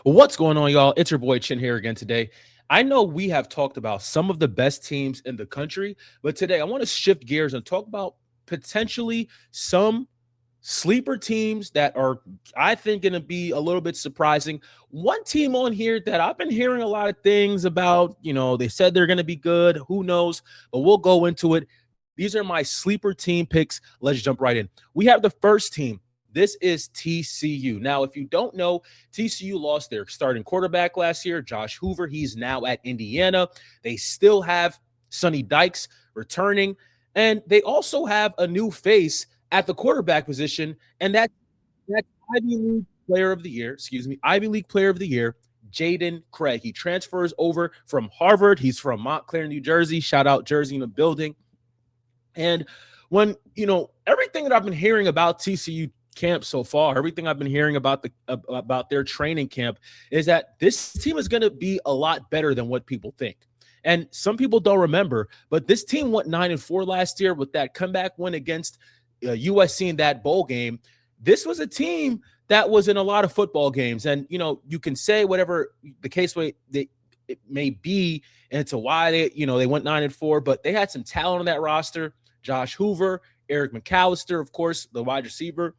What's going on, y'all? It's your boy Chin here again today. I know we have talked about some of the best teams in the country, but today I want to shift gears and talk about potentially some sleeper teams that are, I think, going to be a little bit surprising. One team on here that I've been hearing a lot of things about, they said they're going to be good. Who knows? But we'll go into it. These are my sleeper team picks. Let's jump right in. We have the first team. This is TCU. Now, if you don't know, TCU lost their starting quarterback last year, Josh Hoover. He's now at Indiana. They still have Sonny Dykes returning, and they also have a new face at the quarterback position, and that's Ivy League Player of the Year. Ivy League Player of the Year, Jaden Craig. He transfers over from Harvard. He's from Montclair, New Jersey. Shout out Jersey in the building. And when everything that I've been hearing about TCU camp so far, everything I've been hearing about their training camp is that this team is going to be a lot better than what people think. And some people don't remember, but this team went 9-4 last year with that comeback win against USC in that bowl game. This was a team that was in a lot of football games, and you can say whatever the case it may be, and to why they went 9-4, but they had some talent on that roster. Josh Hoover, Eric McAllister, of course, the wide receiver.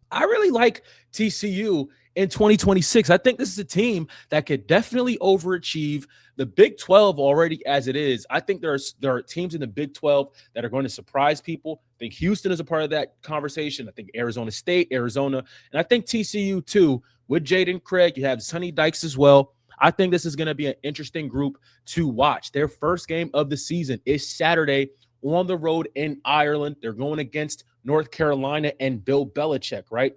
I really like TCU in 2026. I think this is a team that could definitely overachieve the Big 12 already as it is. I think there are teams in the Big 12 that are going to surprise people. I think Houston is a part of that conversation. I think Arizona State, Arizona, and I think TCU too. With Jaden Craig, you have Sonny Dykes as well. I think this is going to be an interesting group to watch. Their first game of the season is Saturday on the road in Ireland. They're going against North Carolina and Bill Belichick, right?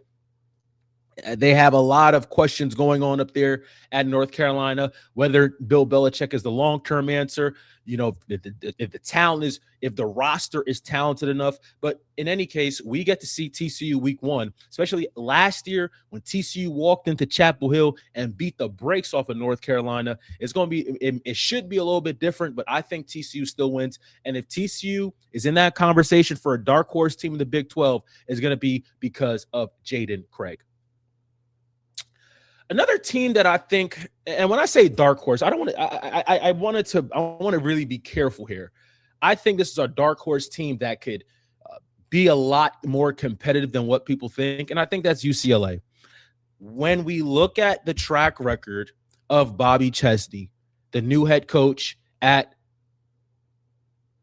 They have a lot of questions going on up there at North Carolina, whether Bill Belichick is the long-term answer, if the talent is, if the roster is talented enough. But in any case, we get to see TCU week one, especially last year when TCU walked into Chapel Hill and beat the brakes off of North Carolina. It's going to be, it should be a little bit different, but I think TCU still wins. And if TCU is in that conversation for a dark horse team in the Big 12, it's going to be because of Jaden Craig. Another team that I think, and when I say dark horse, I don't want to. I want to really be careful here. I think this is a dark horse team that could be a lot more competitive than what people think, and I think that's UCLA. When we look at the track record of Bobby Chesney, the new head coach at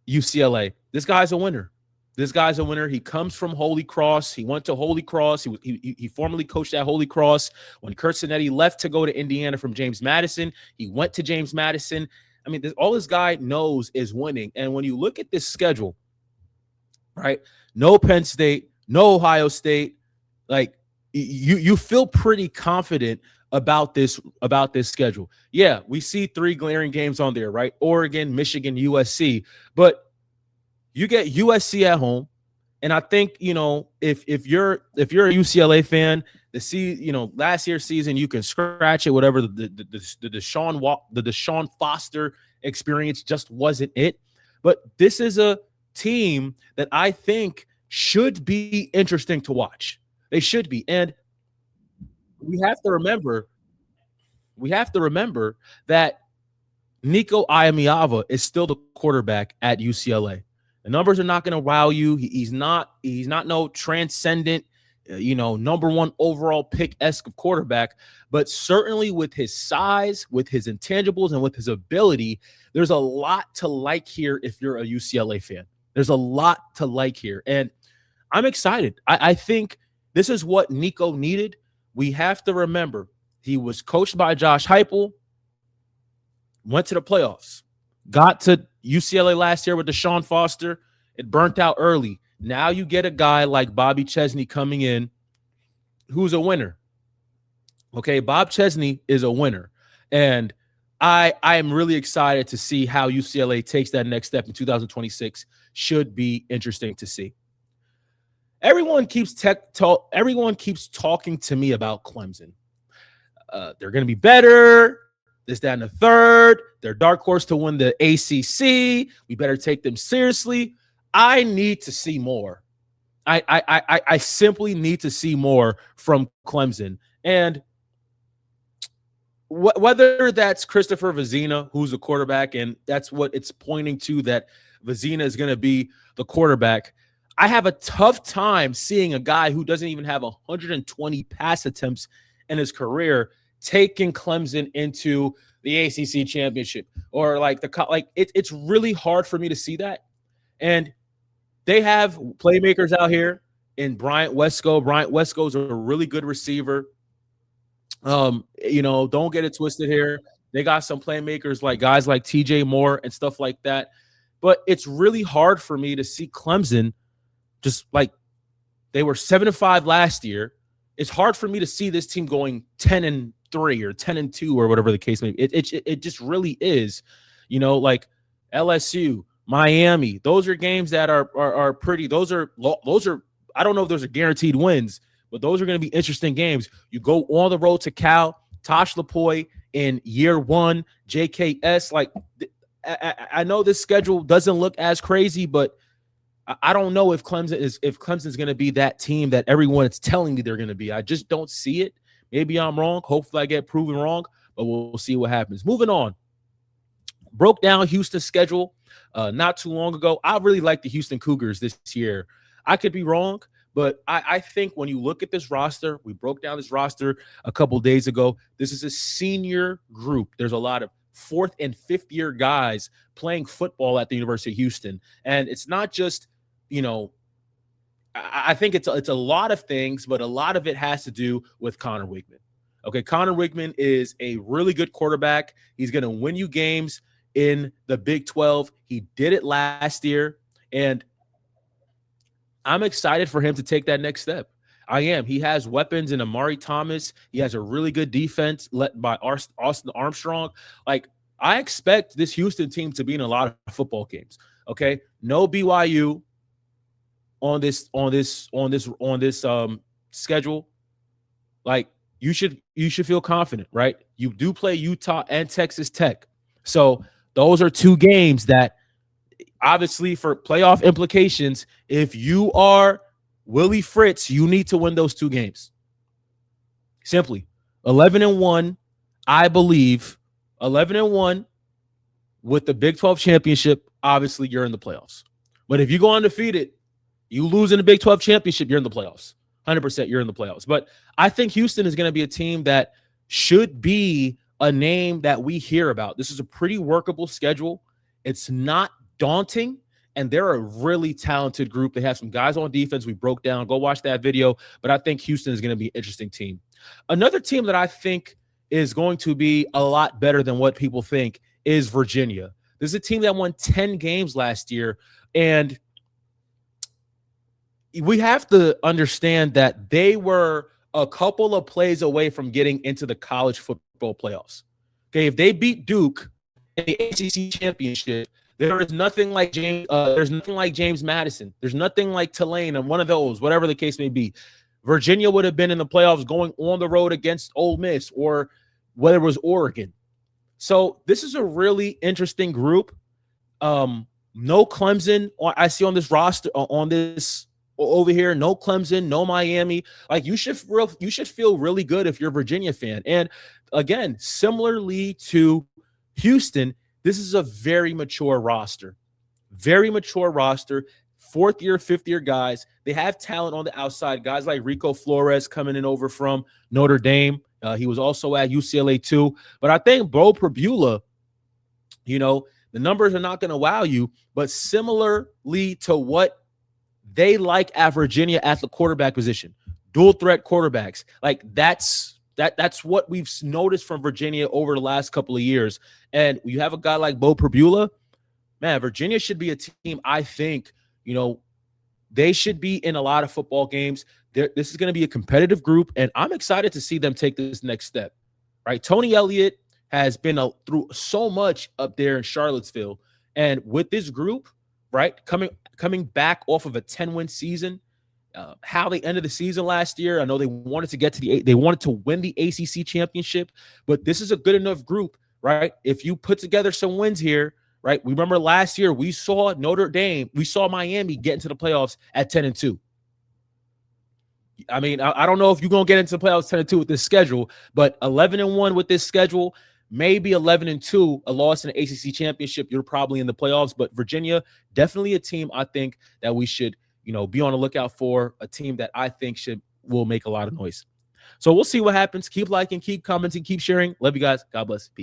UCLA, this guy's a winner. This guy's a winner. He comes from Holy Cross. He went to Holy Cross. He formerly coached at Holy Cross. When Kurt Cinetti left to go to Indiana from James Madison, he went to James Madison. I mean, all this guy knows is winning. And when you look at this schedule, right, no Penn State, no Ohio State, like you feel pretty confident about this schedule. Yeah, we see 3 glaring games on there, right? Oregon, Michigan, USC, but you get USC at home, and I think if you're a UCLA fan, last year's season you can scratch it. Whatever the Deshaun Foster experience just wasn't it, but this is a team that I think should be interesting to watch. They should be, and we have to remember that Nico Iamaleava is still the quarterback at UCLA. The numbers are not going to wow you. He's not no transcendent, number one overall pick-esque of quarterback, but certainly with his size, with his intangibles, and with his ability, there's a lot to like here if you're a UCLA fan. There's a lot to like here, and I'm excited. I think this is what Nico needed. We have to remember he was coached by Josh Heupel, went to the playoffs, got to UCLA last year with Deshaun Foster. It burnt out early. Now you get a guy like Bobby Chesney coming in who's a winner. Okay, Bob Chesney is a winner. And I am really excited to see how UCLA takes that next step in 2026. Should be interesting to see. Everyone keeps talking to me about Clemson. They're going to be better. This, that, and the third. They're dark horse to win the ACC. We better take them seriously. I need to see more. I simply need to see more from Clemson. And whether that's Christopher Vizina, who's the quarterback, and that's what it's pointing to, that Vizina is going to be the quarterback. I have a tough time seeing a guy who doesn't even have 120 pass attempts in his career taking Clemson into the ACC championship, or like it's really hard for me to see that. And they have playmakers out here in Bryant Wesco. Bryant Wesco is a really good receiver. Don't get it twisted here. They got some playmakers like guys like TJ Moore and stuff like that. But it's really hard for me to see Clemson, just like they were 7-5 last year. It's hard for me to see this team going 10-3 or 10-2 or whatever the case may be. It just really is, like LSU, Miami. Those are games that are pretty. Those are I don't know if those are guaranteed wins, but those are going to be interesting games. You go on the road to Cal, Tosh Lapoy in year one, JKS. Like, I know this schedule doesn't look as crazy, but I don't know if Clemson's going to be that team that everyone is telling me they're going to be. I just don't see it. Maybe I'm wrong. Hopefully I get proven wrong, but we'll see what happens. Moving on. Broke down Houston's schedule not too long ago. I really like the Houston Cougars this year. I could be wrong, but I think when you look at this roster, we broke down this roster a couple days ago. This is a senior group. There's a lot of fourth and fifth year guys playing football at the University of Houston. And it's not just, I think it's a lot of things, but a lot of it has to do with Connor Wigman. Okay, Connor Wigman is a really good quarterback. He's going to win you games in the Big 12. He did it last year, and I'm excited for him to take that next step. I am. He has weapons in Amari Thomas. He has a really good defense led by Austin Armstrong. Like, I expect this Houston team to be in a lot of football games. Okay, no BYU on this schedule. Like, you should feel confident, right? You do play Utah and Texas Tech, so those are two games that, obviously, for playoff implications, if you are Willie Fritz, you need to win those two games. Simply 11-1, I believe 11-1 with the Big 12 championship. Obviously, you're in the playoffs. But if you go undefeated, you lose in the Big 12 championship, you're in the playoffs. 100% you're in the playoffs. But I think Houston is going to be a team that should be a name that we hear about. This is a pretty workable schedule. It's not daunting, and they're a really talented group. They have some guys on defense we broke down. Go watch that video. But I think Houston is going to be an interesting team. Another team that I think is going to be a lot better than what people think is Virginia. This is a team that won 10 games last year, and we have to understand that they were a couple of plays away from getting into the college football playoffs. Okay, if they beat Duke in the ACC championship, there is nothing like James. There's nothing like James Madison. There's nothing like Tulane and one of those, whatever the case may be. Virginia would have been in the playoffs going on the road against Ole Miss, or whether it was Oregon. So this is a really interesting group. No Clemson I see on this roster, on this over here. No Clemson, no Miami. Like, you should feel really good if you're a Virginia fan. And again, similarly to Houston, this is a very mature roster. Very mature roster. Fourth year, fifth year guys. They have talent on the outside. Guys like Rico Flores coming in over from Notre Dame. He was also at UCLA too. But I think Bo Prabula, the numbers are not going to wow you, but similarly to what they like at Virginia at the quarterback position, dual threat quarterbacks. Like, that's what we've noticed from Virginia over the last couple of years. And you have a guy like Bo Prabula, man, Virginia should be a team. I think, they should be in a lot of football games. This is going to be a competitive group, and I'm excited to see them take this next step, right? Tony Elliott has been through so much up there in Charlottesville, and with this group, right, coming back off of a 10-win season, how they ended the season last year. I know they wanted to win the ACC championship, but this is a good enough group, right? If you put together some wins here, right? We remember last year we saw Miami get into the playoffs at 10-2. I mean, I don't know if you're gonna get into the playoffs 10-2 with this schedule, but 11-1 with this schedule, maybe 11-2, a loss in the ACC championship, you're probably in the playoffs. But Virginia, definitely a team I think that we should, be on the lookout for. A team that I think will make a lot of noise. So we'll see what happens. Keep liking, keep commenting, keep sharing. Love you guys. God bless. Peace.